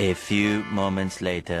A few moments later.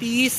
30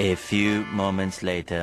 A few moments later.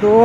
2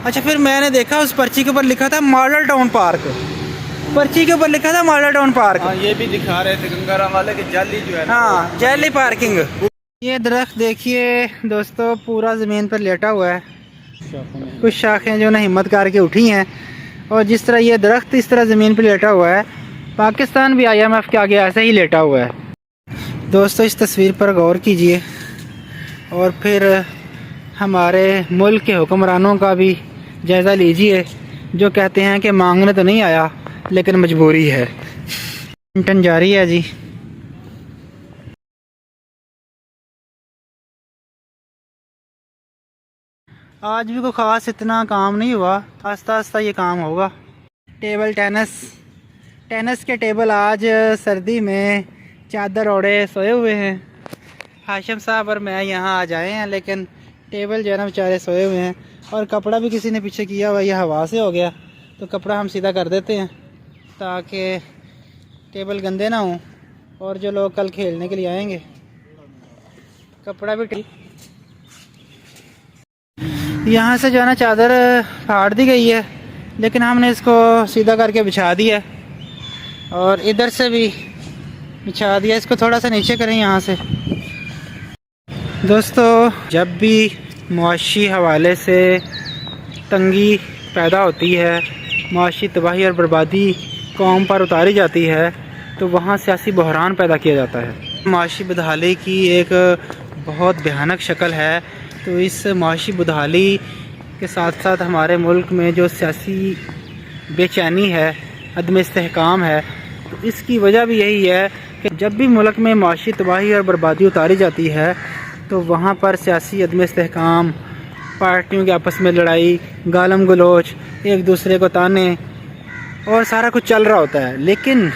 अच्छा, फिर मैंने देखा उस पर्ची के ऊपर लिखा था मॉडल टाउन पार्क, पर्ची के ऊपर लिखा था मॉडल टाउन पार्क। हाँ, ये भी दिखा रहे थे गंगाराम वाले की जाली जो है ना। हाँ, जाली पार्किंग। ये दरख्त देखिए दोस्तों, पूरा ज़मीन पर लेटा हुआ है, कुछ शाखें जो ना हिम्मत करके उठी हैं, और जिस तरह ये दरख्त इस तरह ज़मीन पर लेटा हुआ है, पाकिस्तान भी IMF के आगे ऐसे ही लेटा हुआ है। दोस्तों, इस तस्वीर पर गौर कीजिए और फिर हमारे मुल्क के हुक्मरानों का भी जायज़ा लीजिए, जो कहते हैं कि मांगने तो नहीं आया लेकिन मजबूरी है। इंटन जारी है जी। आज भी कोई ख़ास इतना काम नहीं हुआ, आस्ता आस्ता ये काम होगा। टेबल टेनिस के टेबल आज सर्दी में चादर ओढ़े सोए हुए हैं। हाशिम साहब और मैं यहाँ आ जाए हैं, लेकिन टेबल जो है ना बेचारे सोए हुए हैं, और कपड़ा भी किसी ने पीछे किया हुआ, यह हवा से हो गया, तो कपड़ा हम सीधा कर देते हैं ताकि टेबल गंदे ना हों, और जो लोग कल खेलने के लिए आएंगे कपड़ा भी ठीक। यहाँ से जो है ना चादर फाड़ दी गई है, लेकिन हमने इसको सीधा करके बिछा दिया, और इधर से भी बिछा दिया। इसको थोड़ा सा नीचे करें यहाँ से। दोस्तों, जब भी मुआशी हवाले से तंगी पैदा होती है, मुआशी तबाही और बर्बादी कौम पर उतारी जाती है, तो वहाँ सियासी बहरान पैदा किया जाता है। मुआशी बदहाली की एक बहुत भयानक शक्ल है। तो इस मुआशी बदहाली के साथ साथ हमारे मुल्क में जो सियासी बेचैनी है, अदम इस्तेहकाम है, तो इसकी वजह भी यही है कि जब भी मुल्क में मुआशी तबाही और बर्बादी उतारी जाती है, तो वहाँ पर सियासी अदम इस्तेहकाम, पार्टियों के आपस में लड़ाई, गालम गलोच, एक दूसरे को ताने, और सारा कुछ चल रहा होता है। लेकिन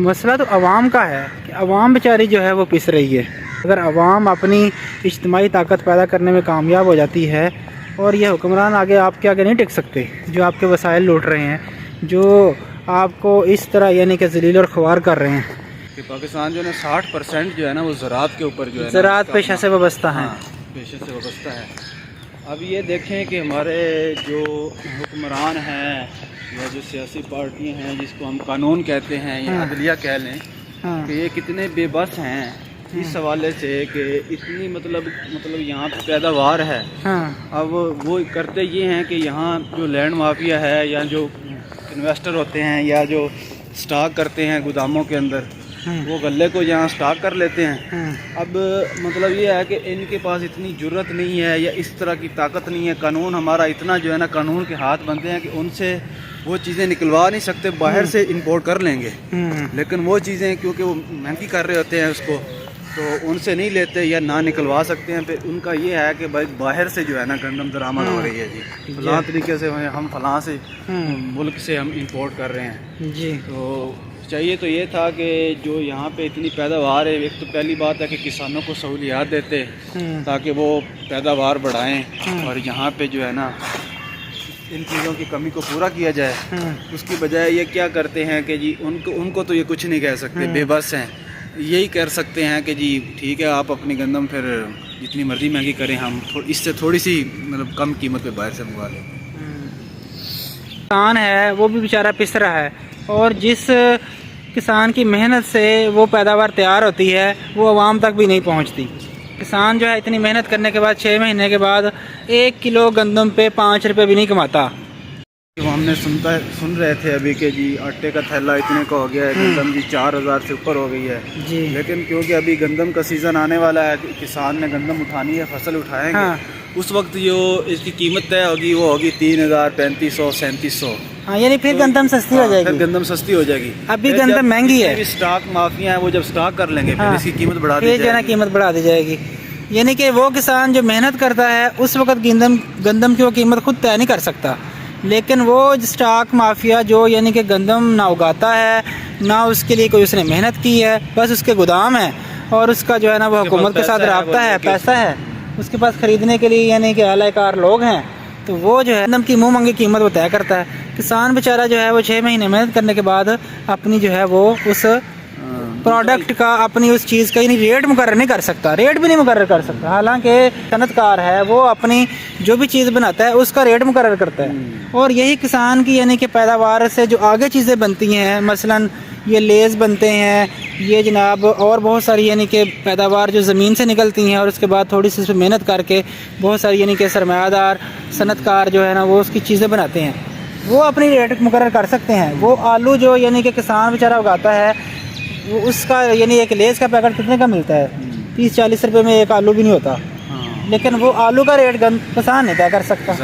मसला तो अवाम का है कि अवाम बेचारी जो है वो पिस रही है। अगर अवाम अपनी इज्तिमाई ताकत पैदा करने में कामयाब हो जाती है, और ये हुक्मरान आपके आगे नहीं टिक सकते, जो आपके वसाइल लूट रहे हैं, जो आपको इस तरह यानी कि ज़लील और ख्वार कर रहे हैं। कि पाकिस्तान जो है 60% जो है ना वो ज़राअत के ऊपर जो है ज़राअत पेशा से वाबस्ता है। पेशे से वाबस्ता है। अब ये देखें कि हमारे जो हुक्मरान हैं या जो सियासी पार्टियां हैं, जिसको हम कानून कहते हैं या अदलिया कह लें, कि ये कितने बेबस हैं इस हवाले से कि इतनी मतलब यहाँ पे पैदावार है। अब वो करते ये हैं कि यहाँ जो लैंड माफिया है या जो इन्वेस्टर होते हैं या जो स्टॉक करते हैं गोदामों के अंदर, वो गल्ले को यहाँ स्टॉक कर लेते हैं। अब मतलब ये है कि इनके पास इतनी जुर्रत नहीं है या इस तरह की ताकत नहीं है। कानून हमारा इतना जो है ना, कानून के हाथ बनते हैं कि उनसे वो चीज़ें निकलवा नहीं सकते, बाहर से इंपोर्ट कर लेंगे। लेकिन वो चीज़ें क्योंकि वो महंगी कर रहे होते हैं उसको, तो उनसे नहीं लेते या ना निकलवा सकते हैं। फिर उनका ये है कि भाई बाहर से जो है ना गंदम दरामद हो रही है जी, फलां तरीके से हम फलां से मुल्क से हम इंपोर्ट कर रहे हैं जी। तो चाहिए तो ये था कि जो यहाँ पे इतनी पैदावार है, एक तो पहली बात है कि किसानों को सहूलियात देते ताकि वो पैदावार बढ़ाएं, और यहाँ पे जो है ना इन चीज़ों की कमी को पूरा किया जाए। उसकी बजाय ये क्या करते हैं कि जी उनको तो ये कुछ नहीं कह सकते, बेबस हैं। यही कर सकते हैं कि जी ठीक है, आप अपनी गंदम फिर जितनी मर्ज़ी महंगी करें, हम इससे थोड़ी सी मतलब कम कीमत पे बाहर से मंगवा लें। किसान है वो भी बेचारा पिस रहा है, और जिस किसान की मेहनत से वो पैदावार तैयार होती है वो आवाम तक भी नहीं पहुंचती। किसान जो है इतनी मेहनत करने के बाद 6 महीने के बाद 1 किलो गंदम पे 5 रुपये भी नहीं कमाता। वो हमने सुन रहे थे अभी कि जी आटे का थैला इतने का हो गया है, गंदम जी 4000 से ऊपर हो गई है जी। लेकिन क्योंकि अभी गंदम का सीज़न आने वाला है, किसान ने गंदम उठानी है, फसल उठाएंगे, उस वक्त जो इसकी कीमत तय होगी वो होगी 3000, 3500, 3700। हाँ, यानी फिर गंदम सस्ती हो जाएगी। फिर गंदम सस्ती हो जाएगी। अभी गंदम महंगी है। स्टॉक माफिया है, वो जब स्टॉक कर लेंगे फिर इसकी कीमत बढ़ा दी जाएगी। कीमत बढ़ा दी जाएगी। यानी कि वो किसान जो मेहनत करता है उस वक्त गंदम की वो कीमत खुद तय नहीं कर सकता, लेकिन वो स्टॉक माफिया जो यानी कि गंदम ना उगाता है, ना उसके लिए कोई उसने मेहनत की है, बस उसके गोदाम है और उसका जो है ना वो हुकूमत के साथ रब्ता है, पैसा है उसके पास ख़रीदने के लिए, यानी कि आलाकार लोग हैं, तो वो जो है गंदम की मुँह मंगी कीमत वो तय करता है। किसान बेचारा जो है वो 6 महीने मेहनत करने के बाद अपनी जो है वो उस प्रोडक्ट का अपनी उस चीज़ का यानी रेट मुकर्रर नहीं कर सकता, रेट भी नहीं मुकर्रर कर सकता। हालांकि सनतकार है वो अपनी जो भी चीज़ बनाता है उसका रेट मुकर्रर करता है। और यही किसान की यानी कि पैदावार से जो आगे चीज़ें बनती हैं, मसलन ये लेज़ बनते हैं, ये जनाब और बहुत सारी यानी कि पैदावार जो ज़मीन से निकलती हैं और उसके बाद थोड़ी सी इस पर मेहनत करके बहुत सारी यानी कि सरमायादार सनतकार जो है ना वो उसकी चीज़ें बनाते हैं, वो अपनी रेट मुकर्रर कर सकते हैं। वो आलू जो यानी कि किसान बेचारा उगाता है वो उसका यानी एक लेज़ का पैकेट कितने का मिलता है, 30-40 रुपये में एक आलू भी नहीं होता। लेकिन वो आलू का रेट किसान नहीं तय कर सकता।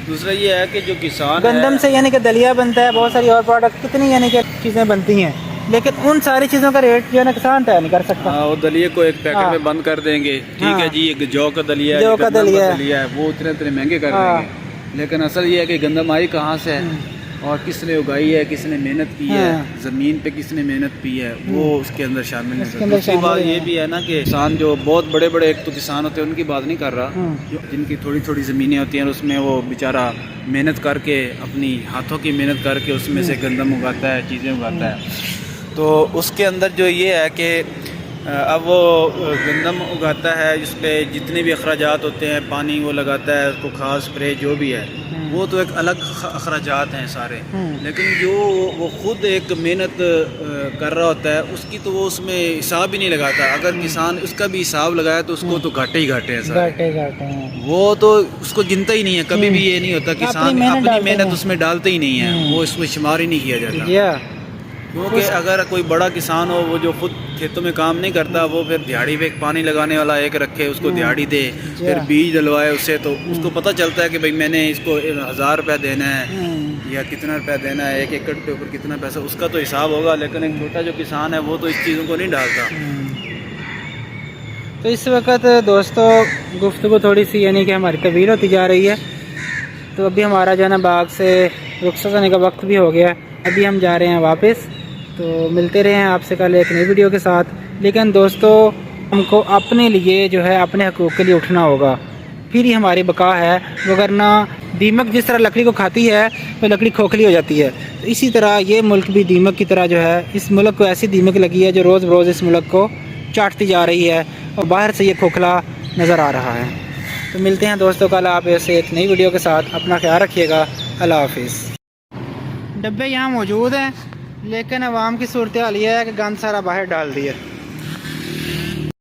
दूसरा ये है कि जो किसान गंदम से यानी कि दलिया बनता है, बहुत सारी और प्रोडक्ट कितनी यानी कि चीज़ें बनती हैं, लेकिन उन सारी चीज़ों का रेट जो है ना किसान तय नहीं कर सकता। वो दलिये को एक पैकेट में बंद कर देंगे, ठीक है जी, एक जौ का दलिया है, दलिया है, वो इतने महंगे कर देंगे। लेकिन असल ये है कि गंदम आई कहाँ से है और किसने उगाई है, किसने मेहनत की है, ज़मीन पे किसने मेहनत की है, वो उसके अंदर शामिल नहीं है। दूसरी बात ये भी है ना कि किसान जो बहुत बड़े बड़े एक तो किसान होते हैं उनकी बात नहीं कर रहा, जिनकी थोड़ी थोड़ी ज़मीनें होती हैं उसमें वो बेचारा मेहनत करके अपनी हाथों की मेहनत करके उसमें से गंदम उगाता है, चीज़ें उगाता है। तो उसके अंदर जो ये है कि अब वो गंदम उगाता है जिस पे जितने भी अखराजात होते हैं, पानी वो लगाता है, उसको खाद स्प्रे जो भी है वो तो एक अलग अखराजात हैं सारे। लेकिन जो वो खुद एक मेहनत कर रहा होता है उसकी तो वो उसमें हिसाब ही नहीं लगाता। अगर किसान उसका भी हिसाब लगाया तो उसको तो घाटे ही घाटे हैं सारे, वो तो उसको गिनता ही नहीं है। कभी भी ये नहीं होता किसान अपनी मेहनत उसमें डालते ही नहीं है, वो इसमें शुमार ही नहीं किया जाता। क्योंकि अगर कोई बड़ा किसान हो वो जो खुद खेतों में काम नहीं करता, वो फिर दिहाड़ी पे एक पानी लगाने वाला एक रखे, उसको दिहाड़ी दे, फिर बीज डलवाए उससे, तो उसको पता चलता है कि भाई मैंने इसको 1000 रुपया देना है या कितना रुपया देना है, 1 एकड़ के ऊपर कितना पैसा, उसका तो हिसाब होगा। लेकिन एक छोटा जो किसान है वो तो इस चीज़ों को नहीं डालता। तो इस वक्त दोस्तों गुफ्तगू थोड़ी सी यानी कि हमारी तवील होती जा रही है, तो अभी हमारा जो है ना बाग से रुखसत होने का वक्त भी हो गया। अभी हम जा रहे हैं वापस, तो मिलते रहे हैं आपसे कल एक नई वीडियो के साथ। लेकिन दोस्तों हमको अपने लिए जो है अपने हकूक़ के लिए उठना होगा, फिर ही हमारी बका है। वगरना दीमक जिस तरह लकड़ी को खाती है तो लकड़ी खोखली हो जाती है, तो इसी तरह ये मुल्क भी दीमक की तरह जो है, इस मुल्क को ऐसी दीमक लगी है जो रोज़ रोज़ इस मुल्क को चाटती जा रही है और बाहर से ये खोखला नज़र आ रहा है। तो मिलते हैं दोस्तों कल आप ऐसे एक नई वीडियो के साथ। अपना ख्याल रखिएगा। अल्लाह हाफिज़। डब्बे यहाँ मौजूद हैं लेकिन अवाम की सूरत हाल ये है कि गंद सारा बाहर डाल दिया।